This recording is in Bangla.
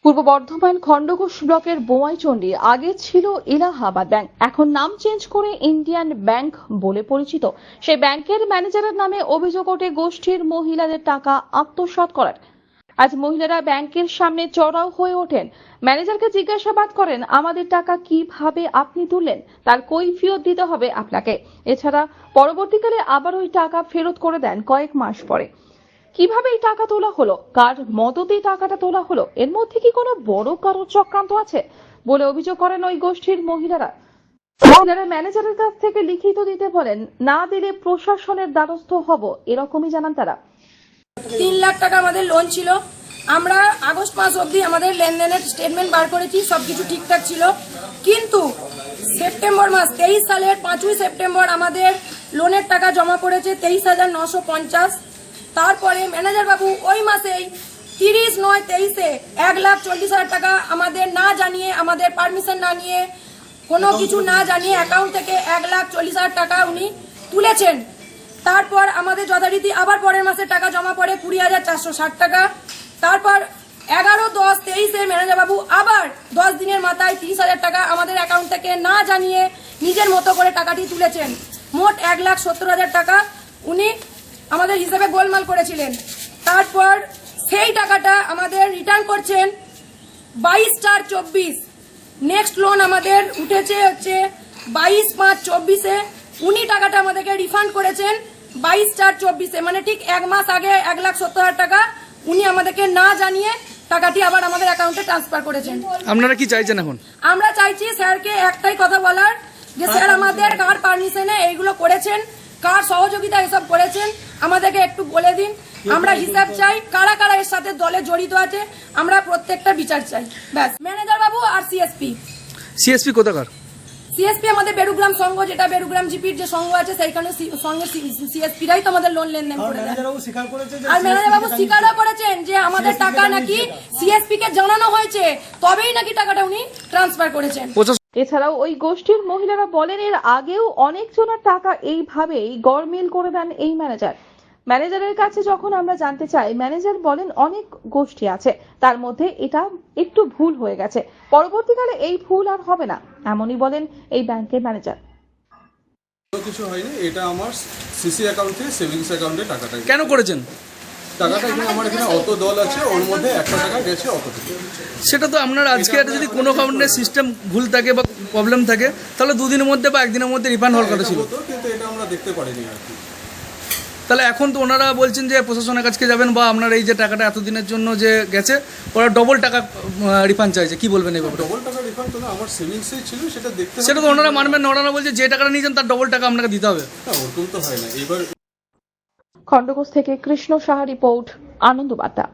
পূর্ব বর্ধমান খণ্ডঘোষ ব্লকের বোয়াইচন্ডী আগে ছিল এলাহাবাদ ব্যাংক, এখন নাম চেঞ্জ করে ইন্ডিয়ান ব্যাংক বলে পরিচিত। সেই ব্যাংকের ম্যানেজারের নামে অভিযোগ ওঠে গোষ্ঠীর মহিলাদের টাকা আত্মসাৎ করার। আজ মহিলারা ব্যাংকের সামনে চড়াও হয়ে ওঠেন, ম্যানেজারকে জিজ্ঞাসাবাদ করেন, আমাদের টাকা কিভাবে আপনি তুললেন, তার কৈফিয়ত দিতে হবে আপনাকে। এছাড়া পরবর্তীকালে আবার ওই টাকা ফেরত করে দেন কয়েক মাস পরে। কিভাবে এই টাকা তোলা হলো, কার মদতে টাকাটা তোলা হলো, এর মধ্যে কি কোনো বড় কারো চক্রান্ত আছে বলে অভিযোগ করেন ওই গোষ্ঠীর মহিলারা। ম্যানেজারের কাছ থেকে লিখিত দিতে বলেন, না দিলে প্রশাসনের দ্বারস্থ হব, এরকমই জানান তারা। 3 লাখ টাকা আমাদের লোন ছিল। আমরা আগস্ট মাস অবধি আমাদের লেনদেনের স্টেটমেন্ট বার করেছি, সবকিছু ঠিকঠাক ছিল। কিন্তু সেপ্টেম্বর মাস 23 সালের 5ই সেপ্টেম্বর আমাদের লোনের টাকা জমা পড়েছে 23,950। তারপরে ম্যানেজার বাবু ওই মাসেই 30/9/23-এ 1,40,000 টাকা আমাদের না জানিয়ে, আমাদের পারমিশন না নিয়ে, কোনো কিছু না জানিয়ে অ্যাকাউন্ট থেকে 1,40,000 টাকা উনি তুলেছেন। তারপর আমাদের যথারীতি আবার পরের মাসে টাকা জমা পড়ে 20,460 টাকা। তারপর 11/10/23-এ ম্যানেজার বাবু আবার 10 দিনের মাথায় 30,000 টাকা আমাদের অ্যাকাউন্ট থেকে না জানিয়ে নিজের মতো করে টাকাটি তুলেছেন। মোট 1,70,000 টাকা উনি আমাদের হিসেবে গোলমাল করেছিলেন। তারপর সেই টাকাটা আমাদের রিটার্ন করছেন 22/4/24। নেক্সট লোন আমাদের উঠেছে হচ্ছে 22/5/24-এ। উনি টাকাটা আমাদেরকে রিফান্ড করেছেন 22/4/24-এ, মানে ঠিক 1 মাস আগে 1,70,000 টাকা উনি আমাদেরকে না জানিয়ে টাকাটি আবার আমাদের অ্যাকাউন্টে ট্রান্সফার করেছেন। আপনারা কি চাইছেন এখন? আমরা চাইছি স্যারকে একটাই কথা বলার, যে স্যার আমাদের কার পারমিশনে এইগুলো করেছেন, কার সহযোগিতা এসব করেছেন, আমাদেরকে একটু বলে দিন। আমরা হিসাব চাই, কারা কারা এর সাথে দলে জড়িত আছে, আমরা প্রত্যেকটা বিচার চাই। ব্যাস। ম্যানেজার বাবু আর সিএসপি কোথাকার? সিএসপি আমাদের বেরুগ্রাম সংঘ, যেটা বেরুগ্রাম জিপির যে সংঘ আছে, সেইখানে সঙ্গে সিএসপিরাই তো আমাদের লোন লেনদেন করে দেয়। আর ম্যানেজার বাবু স্বীকারও করেছেন যে আমাদের টাকা নাকি সিএসপি কে জানানো হয়েছে, তবেই নাকি টাকাটা উনি ট্রান্সফার করেছেন। এছাড়াও ওই গোষ্ঠীর মহিলারা বলেন, এর আগেও অনেক জনের টাকা এইভাবেই গড়মিল করে দেন এই ম্যানেজারের কাছে যখন আমরা জানতে চাই, ম্যানেজার বলেন অনেক গোষ্ঠী আছে, তার মধ্যে এটা একটু ভুল হয়ে গেছে, পরবর্তীকালে এই ভুল আর হবে না, এমনই বলেন এই ব্যাংকের ম্যানেজার। কিছু হয়নি, এটা আমার সিসি অ্যাকাউন্টে, সেভিংস অ্যাকাউন্টে টাকাটা। কেন করেছেন টাকাটা? এখানে আমার এখানে অত দল আছে, ওর মধ্যে একটা টাকা গেছে অতটুকু। সেটা তো আপনার আজকে একটা যদি কোনো কারণে সিস্টেম ভুল থাকে বা প্রবলেম থাকে, তাহলে 2 দিনের মধ্যে বা 1 দিনের মধ্যে রিফান্ড হওয়ার কথা ছিল, কিন্তু এটা আমরা দেখতে পারিনি আর কি। তাহলে এখন তো ওনারা বলছেন যে প্রশাসনের কাছে যাবেন, বা আপনার এই যে টাকাটা এতদিনের জন্য যে গেছে, ওরা ডবল টাকা রিফান্ড চাইছে, কি বলবেন এই ব্যাপারে? ডবল টাকা রিফান্ড তো না, আমার সেভিংসেই ছিল, সেটা দেখতে। সেটা তো ওনারা মানবেন না, ওনারা বলছে যে টাকাটা নিয়েছেন তার ডবল টাকা আপনাকে দিতে হবে। ওরকম তো হয় না। এবার খণ্ডঘোষ থেকে কৃষ্ণ সাহা রিপোর্ট, আনন্দ বার্তা।